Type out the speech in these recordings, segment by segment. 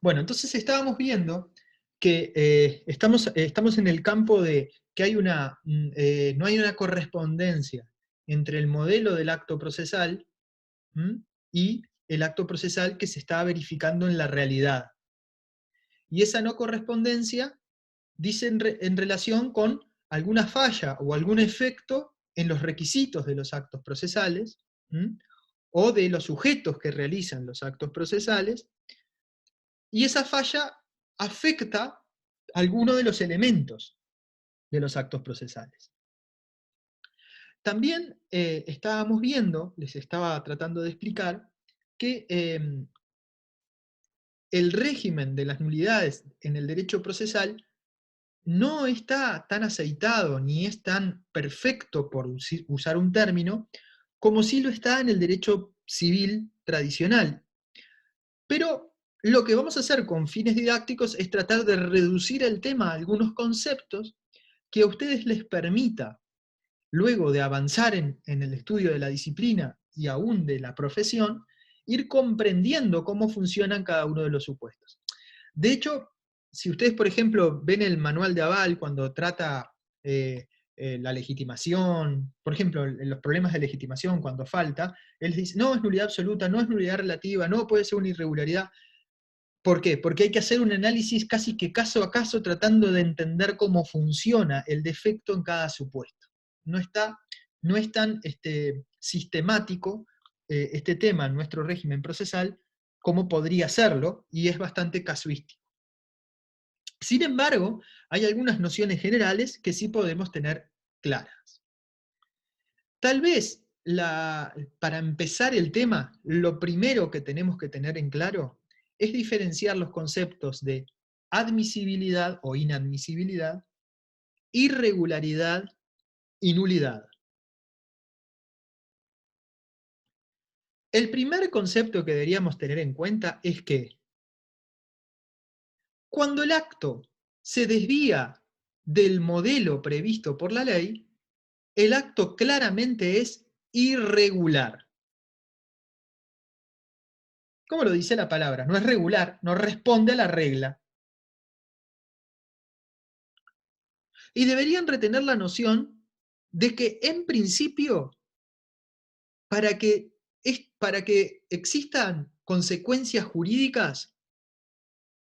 Bueno, entonces estábamos viendo que estamos en el campo de que no hay una correspondencia entre el modelo del acto procesal, ¿m?, y el acto procesal que se está verificando en la realidad. Y esa no correspondencia dice en relación con alguna falla o algún efecto en los requisitos de los actos procesales, ¿m?, o de los sujetos que realizan los actos procesales, y esa falla afecta alguno de los elementos de los actos procesales. También estábamos viendo, les estaba tratando de explicar, que el régimen de las nulidades en el derecho procesal no está tan aceitado ni es tan perfecto, por usar un término, como sí lo está en el derecho civil tradicional. Pero lo que vamos a hacer con fines didácticos es tratar de reducir el tema a algunos conceptos que a ustedes les permita, luego de avanzar en el estudio de la disciplina y aún de la profesión, ir comprendiendo cómo funcionan cada uno de los supuestos. De hecho, si ustedes, por ejemplo, ven el manual de Aval cuando trata la legitimación, por ejemplo, los problemas de legitimación cuando falta, él dice, no es nulidad absoluta, no es nulidad relativa, no puede ser una irregularidad. ¿Por qué? Porque hay que hacer un análisis casi que caso a caso tratando de entender cómo funciona el defecto en cada supuesto. No es tan sistemático este tema en nuestro régimen procesal como podría serlo, y es bastante casuístico. Sin embargo, hay algunas nociones generales que sí podemos tener claras. Tal vez, para empezar el tema, lo primero que tenemos que tener en claro es diferenciar los conceptos de admisibilidad o inadmisibilidad, irregularidad y nulidad. El primer concepto que deberíamos tener en cuenta es que cuando el acto se desvía del modelo previsto por la ley, el acto claramente es irregular. ¿Cómo lo dice la palabra? No es regular, no responde a la regla. Y deberían retener la noción de que, en principio, para que existan consecuencias jurídicas,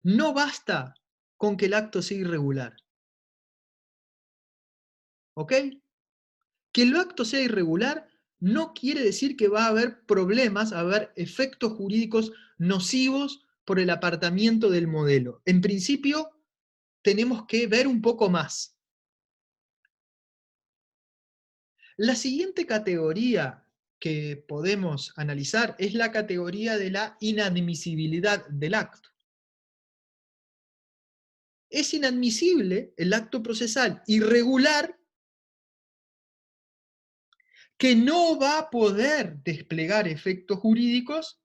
no basta con que el acto sea irregular. ¿Ok? Que el acto sea irregular no quiere decir que va a haber problemas, a haber efectos jurídicos nocivos por el apartamiento del modelo. En principio, tenemos que ver un poco más. La siguiente categoría que podemos analizar es la categoría de la inadmisibilidad del acto. Es inadmisible el acto procesal irregular que no va a poder desplegar efectos jurídicos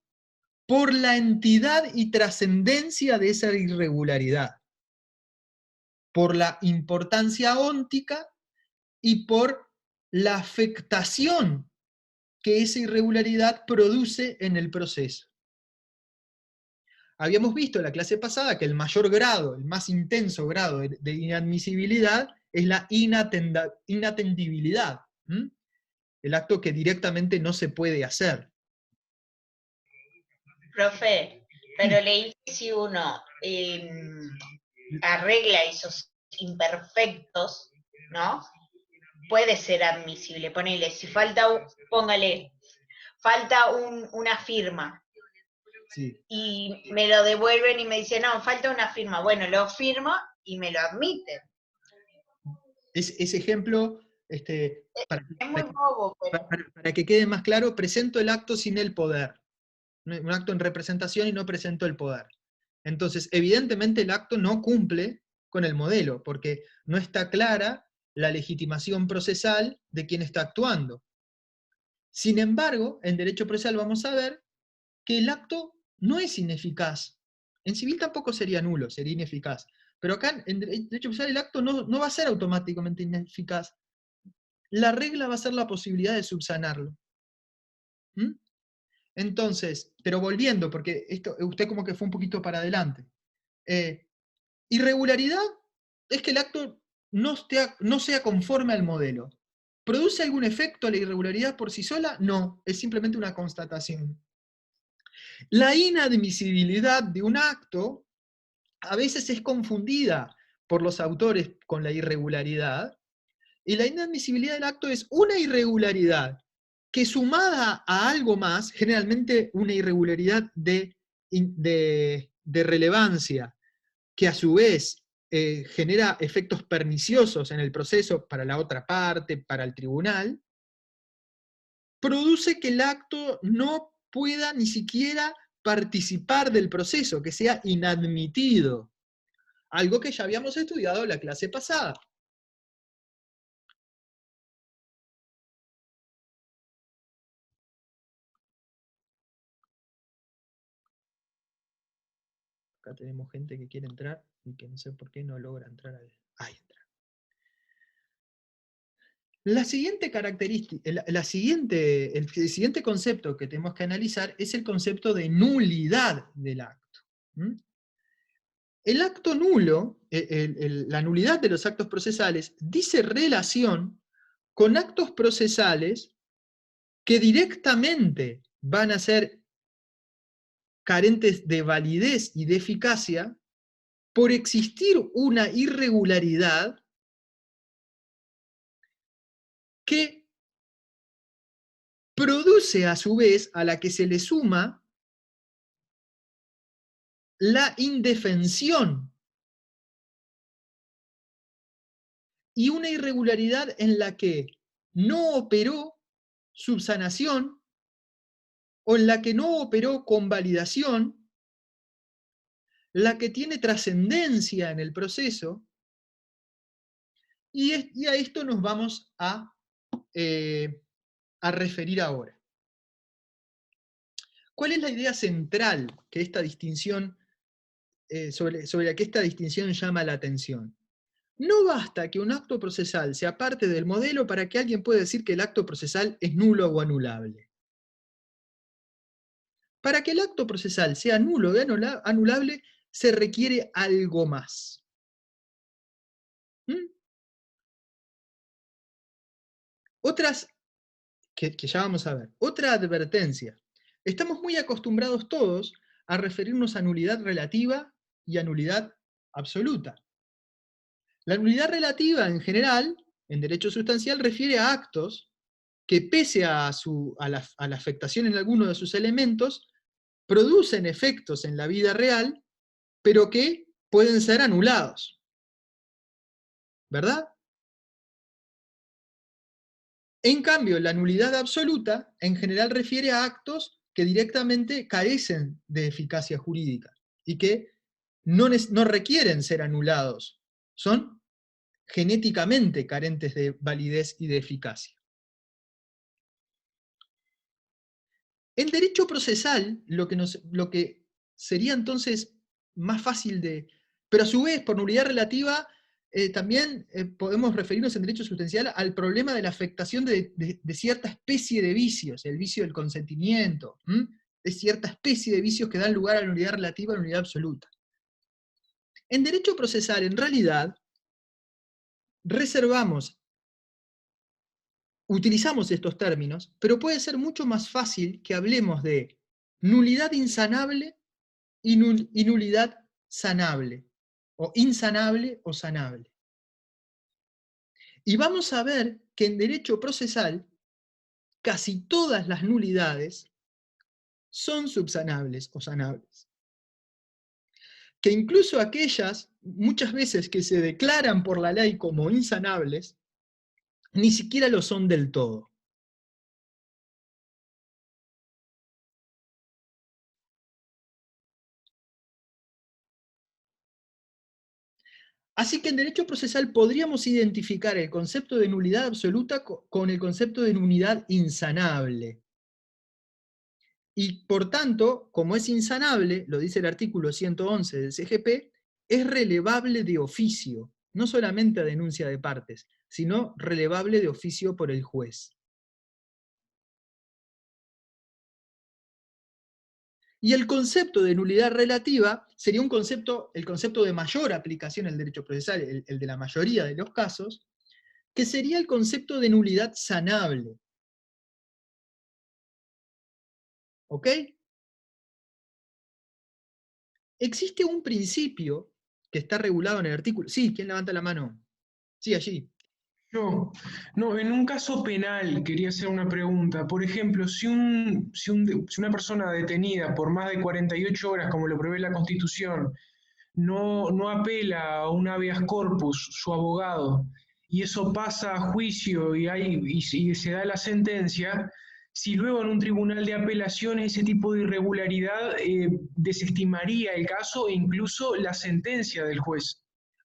por la entidad y trascendencia de esa irregularidad, por la importancia óntica y por la afectación que esa irregularidad produce en el proceso. Habíamos visto en la clase pasada que el mayor grado, el más intenso grado de inadmisibilidad es la inatendibilidad, el acto que directamente no se puede hacer. Profe, pero leí que si uno arregla esos imperfectos, ¿no? Puede ser admisible. Ponele, si falta, póngale, falta una firma. Sí. Y me lo devuelven y me dicen, no, falta una firma. Bueno, lo firmo y me lo admiten. Ese ejemplo, Es muy bobo, pero... para que quede más claro, presento el acto sin el poder. Un acto en representación y no presento el poder. Entonces, evidentemente el acto no cumple con el modelo, porque no está clara la legitimación procesal de quien está actuando. Sin embargo, en derecho procesal vamos a ver que el acto no es ineficaz. En civil tampoco sería nulo, sería ineficaz. Pero acá, en derecho procesal, el acto no va a ser automáticamente ineficaz. La regla va a ser la posibilidad de subsanarlo. Entonces, pero volviendo, porque esto usted como que fue un poquito para adelante. Irregularidad es que el acto no sea conforme al modelo. ¿Produce algún efecto la irregularidad por sí sola? No, es simplemente una constatación. La inadmisibilidad de un acto a veces es confundida por los autores con la irregularidad, y la inadmisibilidad del acto es una irregularidad que, sumada a algo más, generalmente una irregularidad de relevancia, que a su vez genera efectos perniciosos en el proceso para la otra parte, para el tribunal, produce que el acto no pueda ni siquiera participar del proceso, que sea inadmitido. Algo que ya habíamos estudiado en la clase pasada. Acá tenemos gente que quiere entrar y que no sé por qué no logra entrar. Ahí entra. La siguiente característica, el siguiente concepto que tenemos que analizar es el concepto de nulidad del acto. El acto nulo, la nulidad de los actos procesales, dice relación con actos procesales que directamente van a ser carentes de validez y de eficacia por existir una irregularidad que produce a su vez, a la que se le suma la indefensión, y una irregularidad en la que no operó subsanación, o en la que no operó convalidación, la que tiene trascendencia en el proceso, y a esto nos vamos a referir ahora. ¿Cuál es la idea central que esta distinción, sobre la que esta distinción llama la atención? No basta que un acto procesal sea parte del modelo para que alguien pueda decir que el acto procesal es nulo o anulable. Para que el acto procesal sea nulo o anulable, se requiere algo más. Otras, que ya vamos a ver. Otra advertencia. Estamos muy acostumbrados todos a referirnos a nulidad relativa y a nulidad absoluta. La nulidad relativa, en general, en derecho sustancial, refiere a actos que, pese a la afectación en alguno de sus elementos, producen efectos en la vida real, pero que pueden ser anulados. ¿Verdad? En cambio, la nulidad absoluta, en general, refiere a actos que directamente carecen de eficacia jurídica y que no requieren ser anulados. Son genéticamente carentes de validez y de eficacia. En derecho procesal, lo que sería entonces más fácil de... Pero a su vez, por nulidad relativa, también podemos referirnos en derecho sustancial al problema de la afectación de cierta especie de vicios, el vicio del consentimiento, de cierta especie de vicios que dan lugar a la nulidad relativa y a la nulidad absoluta. En derecho procesal, en realidad, utilizamos estos términos, pero puede ser mucho más fácil que hablemos de nulidad insanable y nulidad sanable, o insanable o sanable. Y vamos a ver que en derecho procesal casi todas las nulidades son subsanables o sanables. Que incluso aquellas, muchas veces, que se declaran por la ley como insanables, ni siquiera lo son del todo. Así que en derecho procesal podríamos identificar el concepto de nulidad absoluta con el concepto de nulidad insanable. Y por tanto, como es insanable, lo dice el artículo 111 del CGP, es relevable de oficio, no solamente a denuncia de partes, sino relevable de oficio por el juez. Y el concepto de nulidad relativa sería el concepto de mayor aplicación en el derecho procesal, el de la mayoría de los casos, que sería el concepto de nulidad sanable. ¿Ok? Existe un principio que está regulado en el artículo. Sí, ¿quién levanta la mano? Sí, allí. No, no, en un caso penal quería hacer una pregunta. Por ejemplo, si una persona detenida por más de 48 horas, como lo prevé la Constitución, no apela a un habeas corpus, su abogado, y eso pasa a juicio y se da la sentencia, si luego en un tribunal de apelaciones ese tipo de irregularidad desestimaría el caso e incluso la sentencia del juez.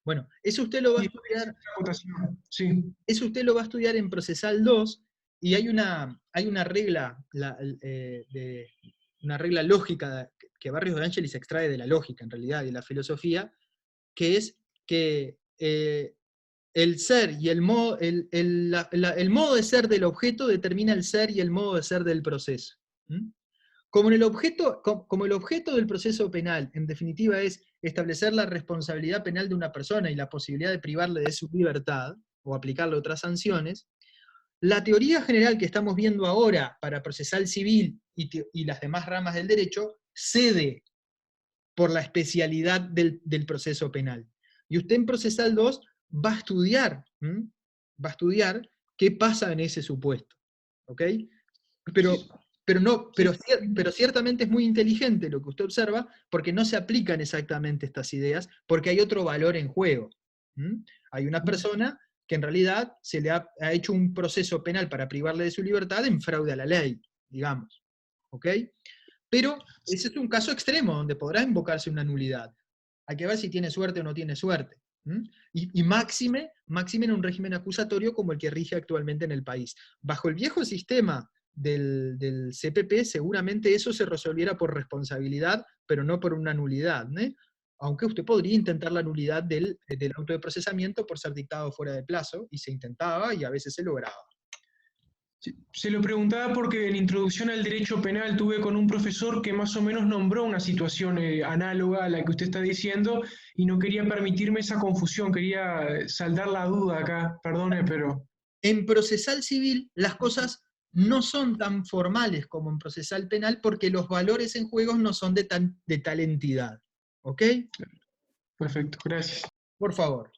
Bueno, eso usted lo va a Y estudiar, votación, sí. eso usted lo va a estudiar en Procesal 2, y hay una regla, una regla lógica que Barrios de Ángeles extrae de la lógica, en realidad, y de la filosofía, que es que el ser y el modo, el modo de ser del objeto determina el ser y el modo de ser del proceso. ¿Mm? Como el objeto del proceso penal, en definitiva, es establecer la responsabilidad penal de una persona y la posibilidad de privarle de su libertad, o aplicarle otras sanciones, la teoría general que estamos viendo ahora para procesal civil y las demás ramas del derecho cede por la especialidad del proceso penal. Y usted en Procesal 2 va a estudiar, va a estudiar qué pasa en ese supuesto. ¿Ok? Pero, pero ciertamente es muy inteligente lo que usted observa, porque no se aplican exactamente estas ideas, porque hay otro valor en juego. Hay una persona que en realidad se le ha hecho un proceso penal para privarle de su libertad en fraude a la ley, digamos. ¿Ok? Pero ese es un caso extremo donde podrá invocarse una nulidad. Hay que ver si tiene suerte o no tiene suerte. Y máxime en un régimen acusatorio como el que rige actualmente en el país. Bajo el viejo sistema del CPP, seguramente eso se resolviera por responsabilidad, pero no por una nulidad. Aunque usted podría intentar la nulidad del auto de procesamiento por ser dictado fuera de plazo, y se intentaba y a veces se lograba. Se lo preguntaba porque en introducción al derecho penal tuve con un profesor que más o menos nombró una situación análoga a la que usted está diciendo y no quería permitirme esa confusión, quería saldar la duda acá, perdone, pero... En procesal civil las cosas no son tan formales como en procesal penal porque los valores en juego no son de tal entidad. ¿Ok? Perfecto, gracias. Por favor.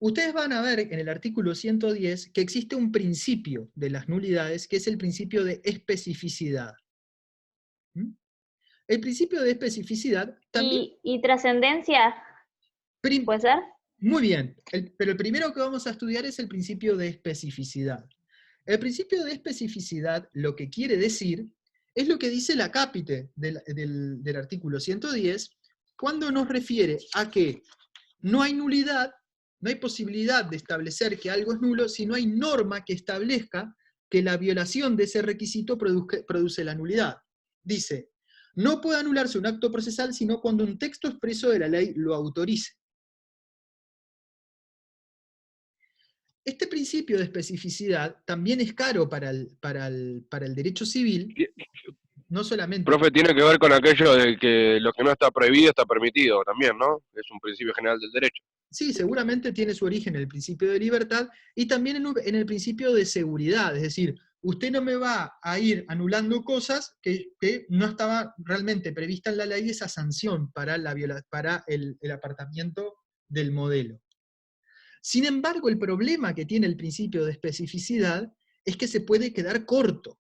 Ustedes van a ver en el artículo 110 que existe un principio de las nulidades, que es el principio de especificidad. El principio de especificidad también... ¿Y trascendencia? ¿Puede ser? Muy bien, pero el primero que vamos a estudiar es el principio de especificidad. El principio de especificidad lo que quiere decir es lo que dice la cápite del artículo 110 cuando nos refiere a que no hay nulidad, no hay posibilidad de establecer que algo es nulo si no hay norma que establezca que la violación de ese requisito produce la nulidad. Dice, no puede anularse un acto procesal sino cuando un texto expreso de la ley lo autorice. Este principio de especificidad también es caro para el derecho civil, no solamente... Profe, tiene que ver con aquello de que lo que no está prohibido está permitido también, ¿no? Es un principio general del derecho. Sí, seguramente tiene su origen en el principio de libertad y también en el principio de seguridad, es decir, usted no me va a ir anulando cosas que no estaba realmente prevista en la ley esa sanción para el apartamiento del modelo. Sin embargo, el problema que tiene el principio de especificidad es que se puede quedar corto.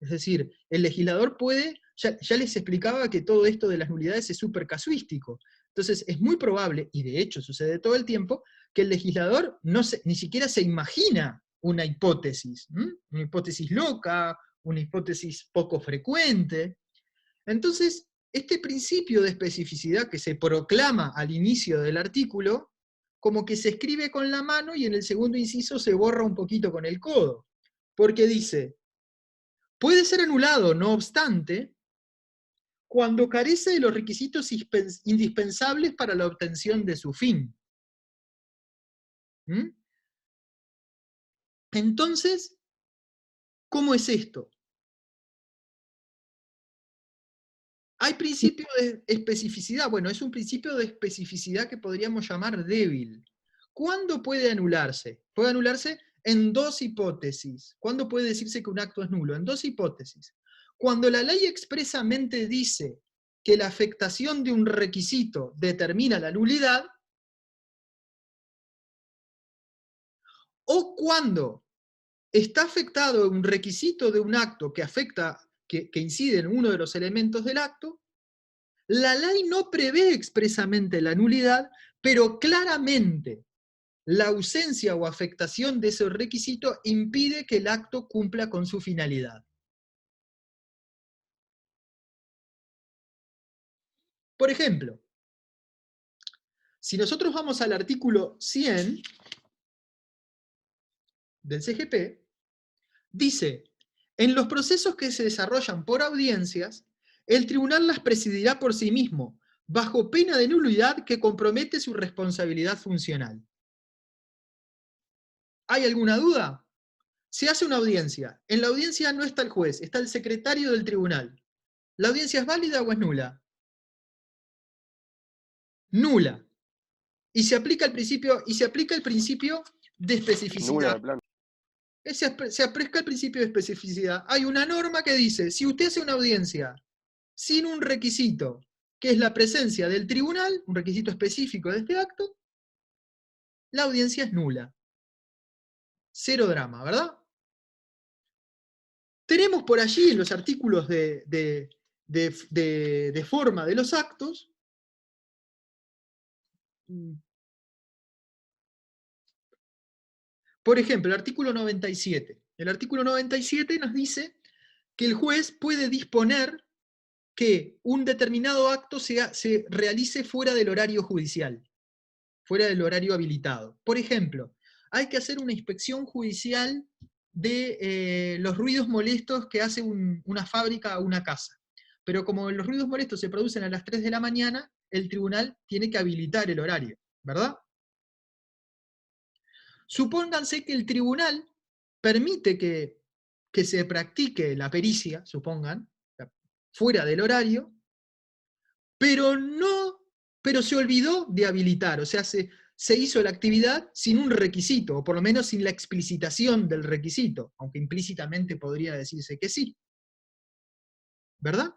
Es decir, el legislador puede, ya les explicaba que todo esto de las nulidades es súper casuístico. Entonces es muy probable, y de hecho sucede todo el tiempo, que el legislador ni siquiera se imagina una hipótesis loca, una hipótesis poco frecuente. Entonces, este principio de especificidad que se proclama al inicio del artículo, como que se escribe con la mano y en el segundo inciso se borra un poquito con el codo. Porque dice, puede ser anulado, no obstante, cuando carece de los requisitos indispensables para la obtención de su fin. Entonces, ¿cómo es esto? Hay principio de especificidad. Bueno, es un principio de especificidad que podríamos llamar débil. ¿Cuándo puede anularse? Puede anularse en dos hipótesis. ¿Cuándo puede decirse que un acto es nulo? En dos hipótesis. Cuando la ley expresamente dice que la afectación de un requisito determina la nulidad, o cuando está afectado un requisito de un acto que afecta, que incide en uno de los elementos del acto, la ley no prevé expresamente la nulidad, pero claramente la ausencia o afectación de ese requisito impide que el acto cumpla con su finalidad. Por ejemplo, si nosotros vamos al artículo 100 del CGP, dice: en los procesos que se desarrollan por audiencias, el tribunal las presidirá por sí mismo, bajo pena de nulidad que compromete su responsabilidad funcional. ¿Hay alguna duda? Se hace una audiencia. En la audiencia no está el juez, está el secretario del tribunal. ¿La audiencia es válida o es nula? Nula. Y se aplica el principio de especificidad. Nula de plano. Se aplica el principio de especificidad. Hay una norma que dice: si usted hace una audiencia sin un requisito, que es la presencia del tribunal, un requisito específico de este acto, la audiencia es nula. Cero drama, ¿verdad? Tenemos por allí en los artículos de forma de los actos, por ejemplo, el artículo 97. El artículo 97 nos dice que el juez puede disponer que un determinado acto se realice fuera del horario judicial, fuera del horario habilitado. Por ejemplo, hay que hacer una inspección judicial de los ruidos molestos que hace una fábrica o una casa. Pero como los ruidos molestos se producen a las 3 de la mañana, el tribunal tiene que habilitar el horario, ¿verdad? Supónganse que el tribunal permite que se practique la pericia, supongan, fuera del horario, pero se olvidó de habilitar, o sea, se hizo la actividad sin un requisito, o por lo menos sin la explicitación del requisito, aunque implícitamente podría decirse que sí. ¿Verdad?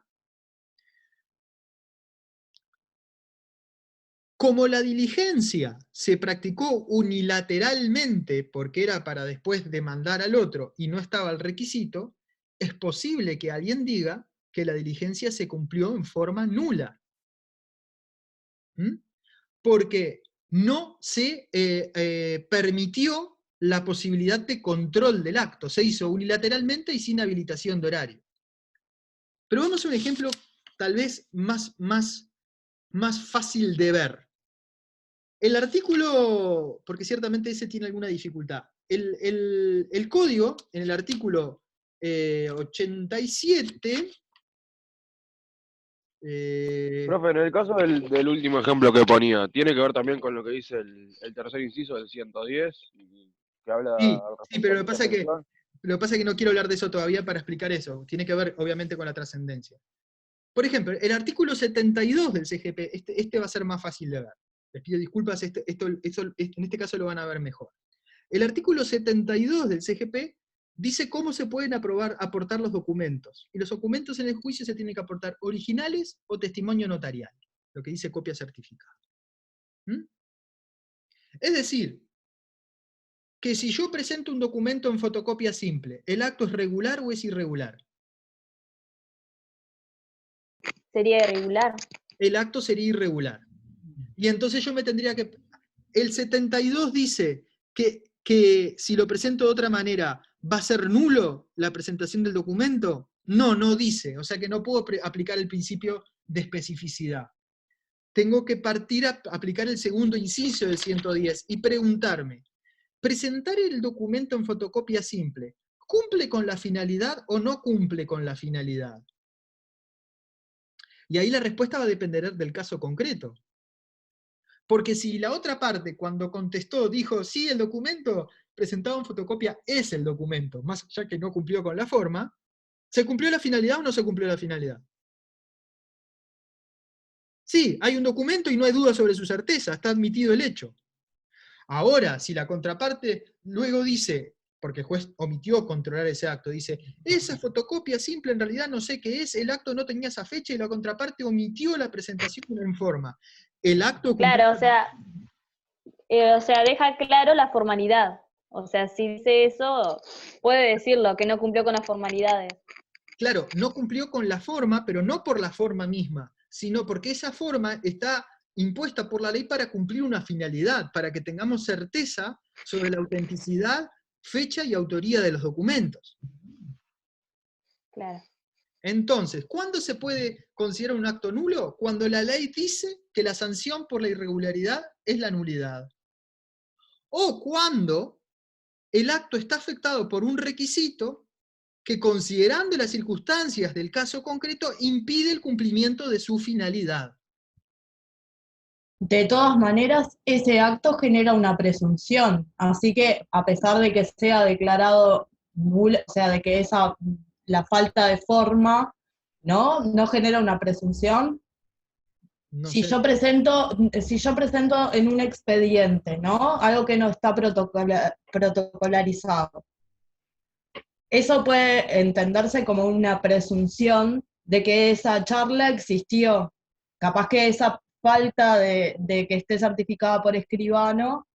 Como la diligencia se practicó unilateralmente porque era para después demandar al otro y no estaba el requisito, es posible que alguien diga que la diligencia se cumplió en forma nula. ¿Mm? Porque no se permitió la posibilidad de control del acto, se hizo unilateralmente y sin habilitación de horario. Pero vamos a un ejemplo tal vez más fácil de ver. El artículo, porque ciertamente ese tiene alguna dificultad, el código, en el artículo 87... Profe, en el caso del último ejemplo que ponía, ¿tiene que ver también con lo que dice el tercer inciso del 110? Que habla sí, pero lo que pasa es que no quiero hablar de eso todavía para explicar eso. Tiene que ver, obviamente, con la trascendencia. Por ejemplo, el artículo 72 del CGP, este va a ser más fácil de ver. Les pido disculpas, en este caso lo van a ver mejor. El artículo 72 del CGP dice cómo se pueden aportar los documentos. Y los documentos en el juicio se tienen que aportar originales o testimonio notarial, lo que dice copia certificada. ¿Mm? Es decir, que si yo presento un documento en fotocopia simple, ¿el acto es regular o es irregular? Sería irregular. El acto sería irregular. Y entonces yo me tendría que... El 72 dice que si lo presento de otra manera, ¿va a ser nulo la presentación del documento? No dice. O sea que no puedo aplicar el principio de especificidad. Tengo que partir a aplicar el segundo inciso del 110 y preguntarme, ¿presentar el documento en fotocopia simple cumple con la finalidad o no cumple con la finalidad? Y ahí la respuesta va a depender del caso concreto. Porque si la otra parte, cuando contestó, dijo, sí, el documento presentado en fotocopia es el documento, más allá que no cumplió con la forma, ¿se cumplió la finalidad o no se cumplió la finalidad? Sí, hay un documento y no hay duda sobre su certeza, está admitido el hecho. Ahora, si la contraparte luego dice, porque el juez omitió controlar ese acto, dice, esa fotocopia simple en realidad no sé qué es, el acto no tenía esa fecha y la contraparte omitió la presentación en forma. El acto Claro, cumplió. o sea, deja claro la formalidad. O sea, si dice eso, puede decirlo, que no cumplió con las formalidades. Claro, no cumplió con la forma, pero no por la forma misma, sino porque esa forma está impuesta por la ley para cumplir una finalidad, para que tengamos certeza sobre la autenticidad, fecha y autoría de los documentos. Claro. Entonces, ¿cuándo se puede considerar un acto nulo? Cuando la ley dice que la sanción por la irregularidad es la nulidad. O cuando el acto está afectado por un requisito que, considerando las circunstancias del caso concreto, impide el cumplimiento de su finalidad. De todas maneras, ese acto genera una presunción, así que a pesar de que sea declarado nulo, o sea, de que la falta de forma, no genera una presunción. No Si sé. yo presento en un expediente, ¿no? Algo que no está protocolarizado. Eso puede entenderse como una presunción de que esa charla existió. Capaz que esa falta de que esté certificada por escribano.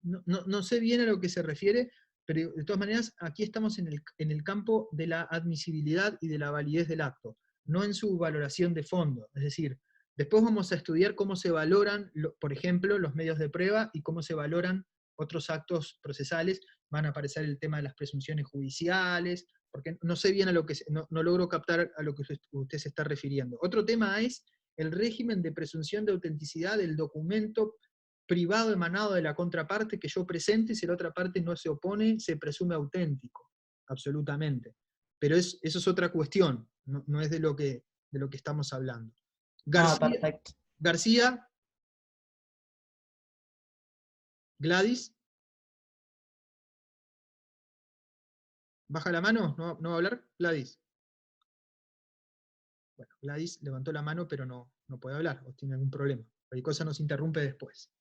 No sé bien a lo que se refiere, pero de todas maneras aquí estamos en el campo de la admisibilidad y de la validez del acto, no en su valoración de fondo. Es decir, después vamos a estudiar cómo se valoran, por ejemplo, los medios de prueba y cómo se valoran otros actos procesales. Van a aparecer el tema de las presunciones judiciales, porque no sé bien a lo que, no logro captar a lo que usted se está refiriendo. Otro tema es el régimen de presunción de autenticidad del documento privado emanado de la contraparte que yo presente, y si la otra parte no se opone, se presume auténtico, absolutamente. Pero eso es otra cuestión, no es de lo que estamos hablando. Perfecto. García, Gladys, baja la mano, ¿no va a hablar? Gladys. Bueno, Gladys levantó la mano, pero no puede hablar, o tiene algún problema. Cualquier cosa nos interrumpe después.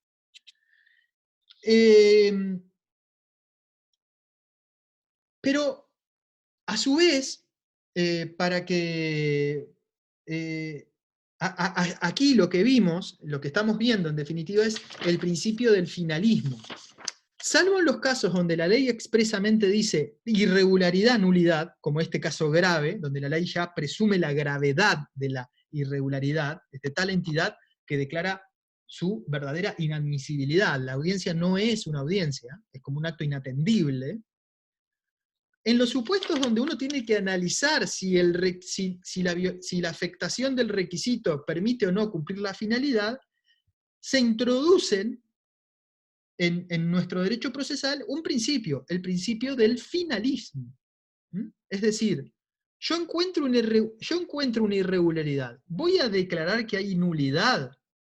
Pero, a su vez, para que aquí lo que vimos, lo que estamos viendo en definitiva es el principio del finalismo. Salvo en los casos donde la ley expresamente dice irregularidad, nulidad, como este caso grave, donde la ley ya presume la gravedad de la irregularidad, de tal entidad que declara su verdadera inadmisibilidad. La audiencia no es una audiencia, es como un acto inatendible. En los supuestos donde uno tiene que analizar si la afectación del requisito permite o no cumplir la finalidad, se introducen en nuestro derecho procesal un principio, el principio del finalismo. Es decir, yo encuentro una irregularidad, voy a declarar que hay nulidad,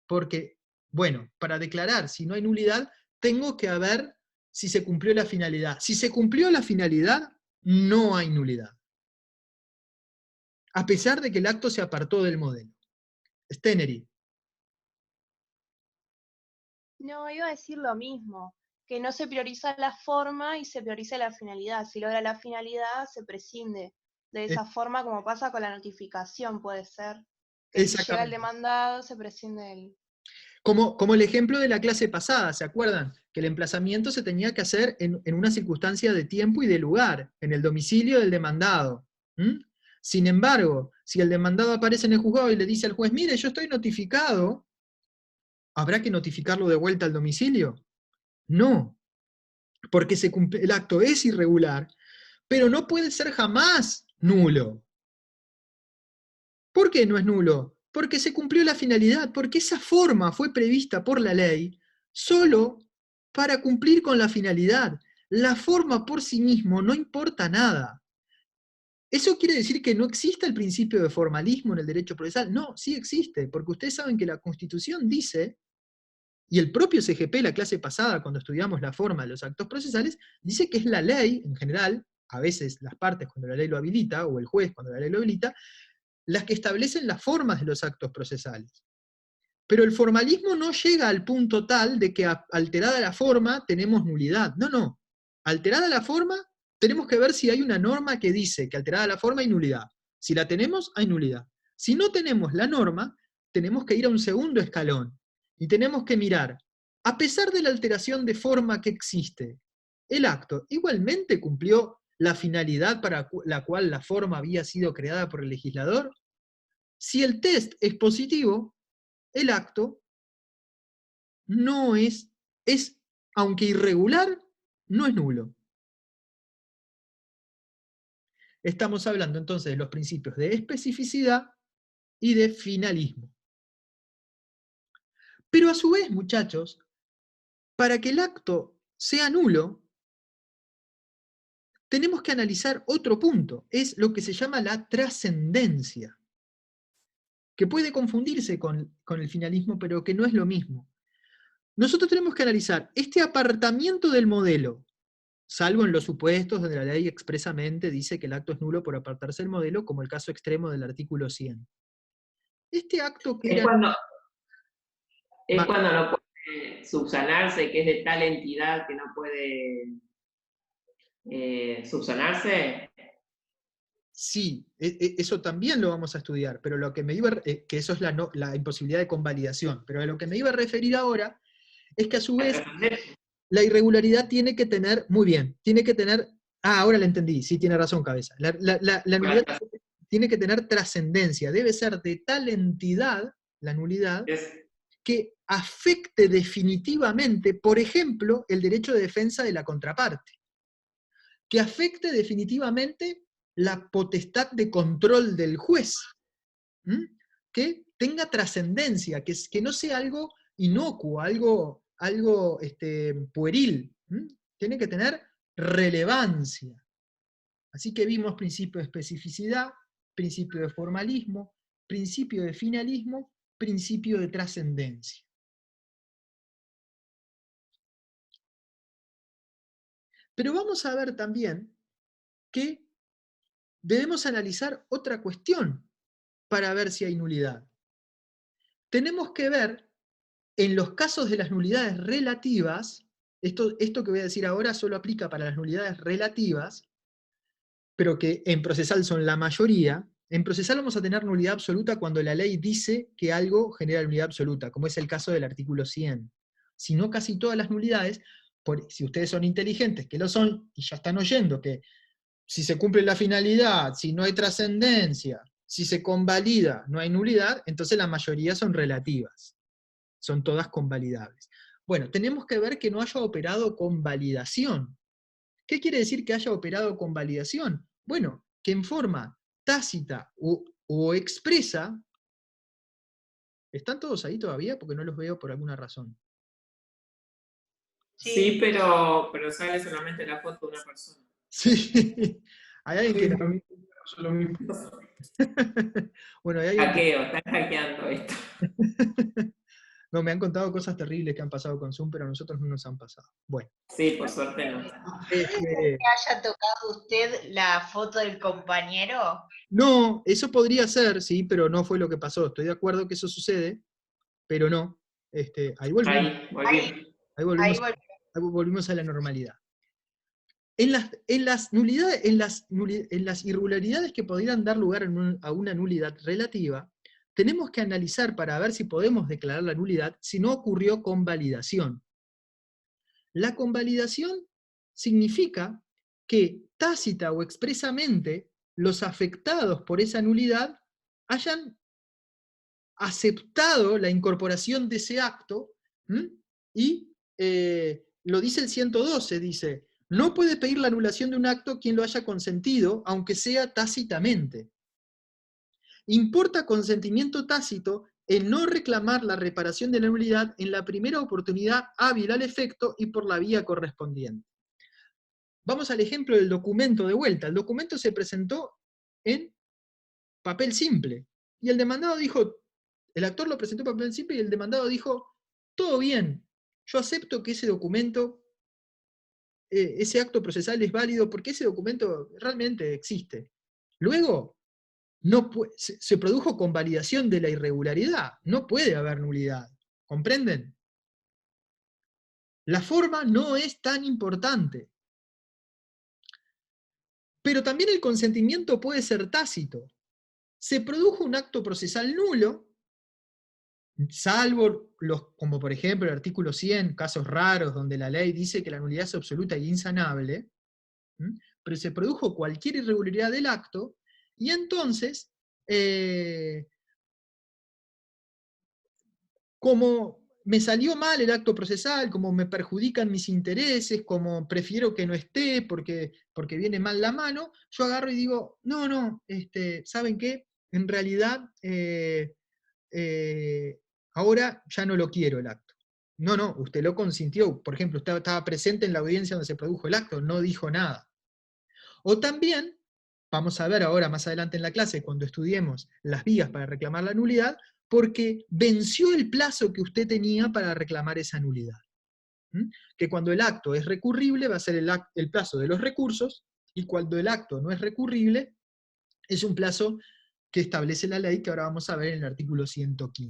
porque, bueno, para declarar si no hay nulidad, tengo que ver si se cumplió la finalidad. Si se cumplió la finalidad, no hay nulidad. A pesar de que el acto se apartó del modelo. Stenery. No, iba a decir lo mismo, que no se prioriza la forma y se prioriza la finalidad. Si logra la finalidad, se prescinde. De esa forma, como pasa con la notificación, puede ser. Que si llega el demandado, se prescinde del... Como el ejemplo de la clase pasada, ¿se acuerdan? Que el emplazamiento se tenía que hacer en una circunstancia de tiempo y de lugar, en el domicilio del demandado. Sin embargo, si el demandado aparece en el juzgado y le dice al juez, mire, yo estoy notificado, ¿habrá que notificarlo de vuelta al domicilio? No, porque el acto es irregular, pero no puede ser jamás nulo. ¿Por qué no es nulo? Porque se cumplió la finalidad, porque esa forma fue prevista por la ley solo para cumplir con la finalidad. La forma por sí mismo no importa nada. ¿Eso quiere decir que no existe el principio de formalismo en el derecho procesal? No, sí existe, porque ustedes saben que la Constitución dice, y el propio CGP, la clase pasada, cuando estudiamos la forma de los actos procesales, dice que es la ley, en general, a veces las partes cuando la ley lo habilita, o el juez cuando la ley lo habilita, las que establecen las formas de los actos procesales. Pero el formalismo no llega al punto tal de que alterada la forma tenemos nulidad. No, no. Alterada la forma, tenemos que ver si hay una norma que dice que alterada la forma hay nulidad. Si la tenemos, hay nulidad. Si no tenemos la norma, tenemos que ir a un segundo escalón. Y tenemos que mirar, a pesar de la alteración de forma que existe, ¿el acto igualmente cumplió la finalidad para la cual la forma había sido creada por el legislador? Si el test es positivo, el acto no es, aunque irregular, no es nulo. Estamos hablando entonces de los principios de especificidad y de finalismo. Pero a su vez, muchachos, para que el acto sea nulo, tenemos que analizar otro punto, es lo que se llama la trascendencia, que puede confundirse con el finalismo, pero que no es lo mismo. Nosotros tenemos que analizar este apartamiento del modelo, salvo en los supuestos donde la ley expresamente dice que el acto es nulo por apartarse del modelo, como el caso extremo del artículo 100. Este acto que Es era... cuando no puede subsanarse, que es de tal entidad que no puede subsanarse. Sí, eso también lo vamos a estudiar, pero lo que me iba, que eso es la imposibilidad de convalidación, pero a lo que me iba a referir ahora es que a su vez la irregularidad tiene que tener, muy bien, tiene que tener, ahora la entendí, sí tiene razón Cabeza, la nulidad tiene que tener trascendencia, debe ser de tal entidad, la nulidad, que afecte definitivamente, por ejemplo, el derecho de defensa de la contraparte, que afecte definitivamente la potestad de control del juez, que tenga trascendencia, que no sea algo inocuo, algo pueril, tiene que tener relevancia. Así que vimos principio de especificidad, principio de formalismo, principio de finalismo, principio de trascendencia. Pero vamos a ver también que debemos analizar otra cuestión para ver si hay nulidad. Tenemos que ver, en los casos de las nulidades relativas, esto que voy a decir ahora solo aplica para las nulidades relativas, pero que en procesal son la mayoría. En procesal vamos a tener nulidad absoluta cuando la ley dice que algo genera nulidad absoluta, como es el caso del artículo 100. Si no, casi todas las nulidades, si ustedes son inteligentes, que lo son, y ya están oyendo que si se cumple la finalidad, si no hay trascendencia, si se convalida, no hay nulidad, entonces la mayoría son relativas. Son todas convalidables. Bueno, tenemos que ver que no haya operado convalidación. ¿Qué quiere decir que haya operado convalidación? Bueno, que en forma tácita o expresa, ¿están todos ahí todavía? Porque no los veo por alguna razón. Sí, pero sale solamente la foto de una persona. Sí, hay alguien que... Para mí es lo mismo. Bueno, hay alguien Hackeo, están hackeando esto. No, me han contado cosas terribles que han pasado con Zoom, pero a nosotros no nos han pasado. Bueno. Sí, por suerte no. ¿Que haya tocado usted la foto del compañero? No, eso podría ser, sí, pero no fue lo que pasó. Estoy de acuerdo que eso sucede, pero no. Ahí volvimos. Ahí volvimos a la normalidad. En las irregularidades que podrían dar lugar a una nulidad relativa, tenemos que analizar para ver si podemos declarar la nulidad si no ocurrió convalidación. La convalidación significa que tácita o expresamente los afectados por esa nulidad hayan aceptado la incorporación de ese acto, y lo dice el 112, dice, no puede pedir la anulación de un acto quien lo haya consentido, aunque sea tácitamente. Importa consentimiento tácito en no reclamar la reparación de la nulidad en la primera oportunidad hábil al efecto y por la vía correspondiente. Vamos al ejemplo del documento de vuelta. El documento se presentó en papel simple, y el demandado dijo, el actor lo presentó en papel simple y el demandado dijo, todo bien, yo acepto que ese documento, ese acto procesal es válido porque ese documento realmente existe. Luego, se produjo con validación de la irregularidad, no puede haber nulidad. ¿Comprenden? La forma no es tan importante. Pero también el consentimiento puede ser tácito. Se produjo un acto procesal nulo, salvo como por ejemplo el artículo 100, casos raros donde la ley dice que la nulidad es absoluta e insanable, pero se produjo cualquier irregularidad del acto, y entonces, como me salió mal el acto procesal, como me perjudican mis intereses, como prefiero que no esté porque viene mal la mano, yo agarro y digo, no, ¿saben qué? En realidad, ahora ya no lo quiero el acto. No, usted lo consintió. Por ejemplo, usted estaba presente en la audiencia donde se produjo el acto, no dijo nada. O también, vamos a ver ahora más adelante en la clase, cuando estudiemos las vías para reclamar la nulidad, porque venció el plazo que usted tenía para reclamar esa nulidad. Que cuando el acto es recurrible va a ser el plazo de los recursos, y cuando el acto no es recurrible, es un plazo que establece la ley, que ahora vamos a ver en el artículo 115.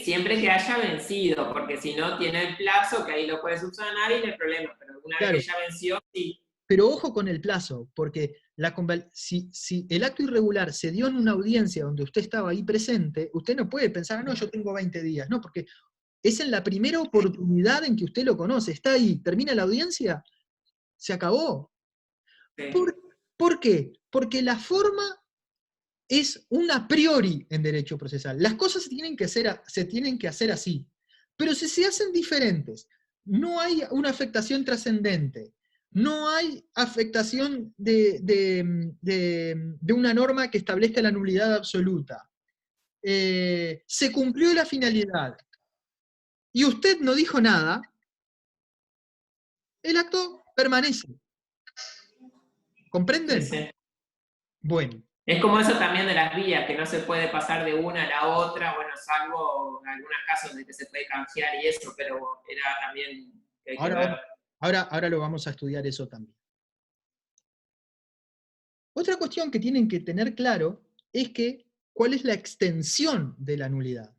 Siempre que haya vencido, porque si no tiene el plazo, que ahí lo puede subsanar y no hay problema, pero alguna vez que ya venció, sí. Pero ojo con el plazo, porque si el acto irregular se dio en una audiencia donde usted estaba ahí presente, usted no puede pensar, no, yo tengo 20 días, no, porque es en la primera oportunidad en que usted lo conoce, está ahí, termina la audiencia, se acabó. Sí. ¿Por qué? Porque la forma es un a priori en derecho procesal. Las cosas se tienen que hacer así, pero si se hacen diferentes, no hay una afectación trascendente, no hay afectación de una norma que establezca la nulidad absoluta. Se cumplió la finalidad y usted no dijo nada, el acto permanece. ¿Comprenden? Sí. Bueno. Es como eso también de las vías, que no se puede pasar de una a la otra, bueno, salvo en algunos casos de que se puede canjear y eso, pero era también que hay que ver. Ahora lo vamos a estudiar eso también. Otra cuestión que tienen que tener claro es que cuál es la extensión de la nulidad.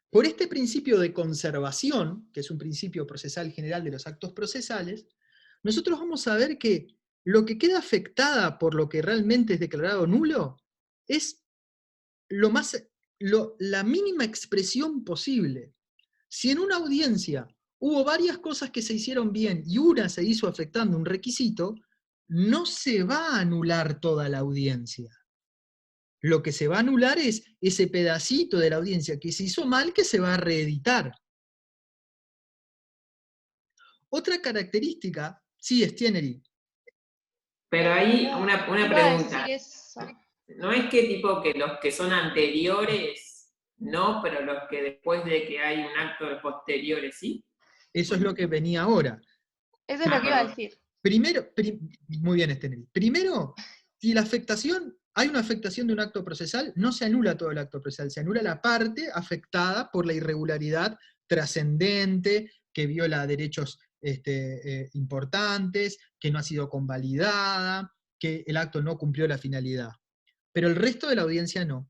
Por este principio de conservación, que es un principio procesal general de los actos procesales, nosotros vamos a ver que lo que queda afectada por lo que realmente es declarado nulo es la mínima expresión posible. Si en una audiencia hubo varias cosas que se hicieron bien y una se hizo afectando un requisito, no se va a anular toda la audiencia. Lo que se va a anular es ese pedacito de la audiencia que se hizo mal, que se va a reeditar. Otra característica, sí, Stienery. Pero ahí una pregunta. ¿No es que tipo que los que son anteriores no, pero los que después de que hay un acto de posteriores sí? Eso es lo que venía ahora. Eso es lo que iba a decir. Primero, muy bien, Stienery. Primero, si hay una afectación de un acto procesal, no se anula todo el acto procesal, se anula la parte afectada por la irregularidad trascendente, que viola derechos importantes, que no ha sido convalidada, que el acto no cumplió la finalidad. Pero el resto de la audiencia no.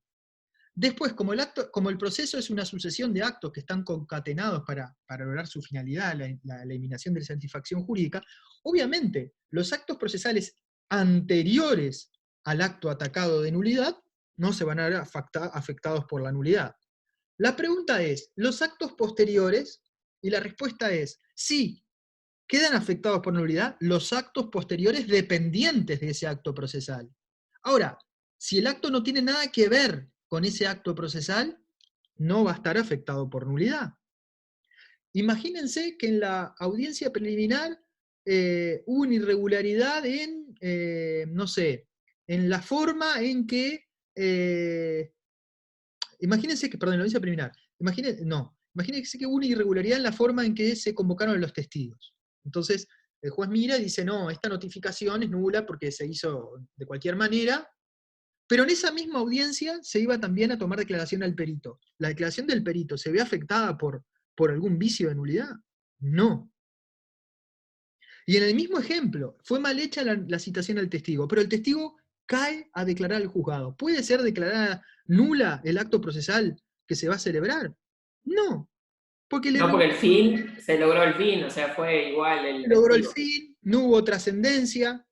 Después, como el proceso es una sucesión de actos que están concatenados para lograr su finalidad, la eliminación de la satisfacción jurídica, obviamente los actos procesales anteriores al acto atacado de nulidad no se van a ver afectados por la nulidad. La pregunta es, ¿los actos posteriores? Y la respuesta es, sí, quedan afectados por nulidad los actos posteriores dependientes de ese acto procesal. Ahora, si el acto no tiene nada que ver con ese acto procesal, no va a estar afectado por nulidad. Imagínense que en la audiencia preliminar hubo una irregularidad no sé, en la forma en que... imagínense que, perdón, en la audiencia preliminar, imagínense que hubo una irregularidad en la forma en que se convocaron los testigos. Entonces, el juez mira y dice, no, esta notificación es nula porque se hizo de cualquier manera, pero en esa misma audiencia se iba también a tomar declaración al perito. ¿La declaración del perito se ve afectada por algún vicio de nulidad? No. Y en el mismo ejemplo, fue mal hecha la citación al testigo, pero el testigo cae a declarar al juzgado. ¿Puede ser declarada nula el acto procesal que se va a celebrar? No. Porque el fin, se logró el fin, o sea, fue igual el logró el fin, no hubo trascendencia,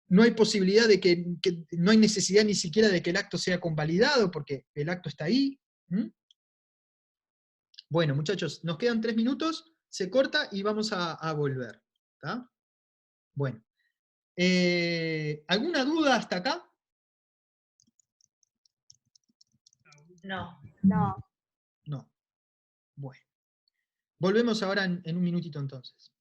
no hay posibilidad de que no hay necesidad ni siquiera de que el acto sea convalidado, porque el acto está ahí. Bueno, muchachos, nos quedan 3 minutos, se corta y vamos a volver. ¿Tá? Bueno. ¿Alguna duda hasta acá? No. No. No. Bueno. Volvemos ahora en un minutito entonces.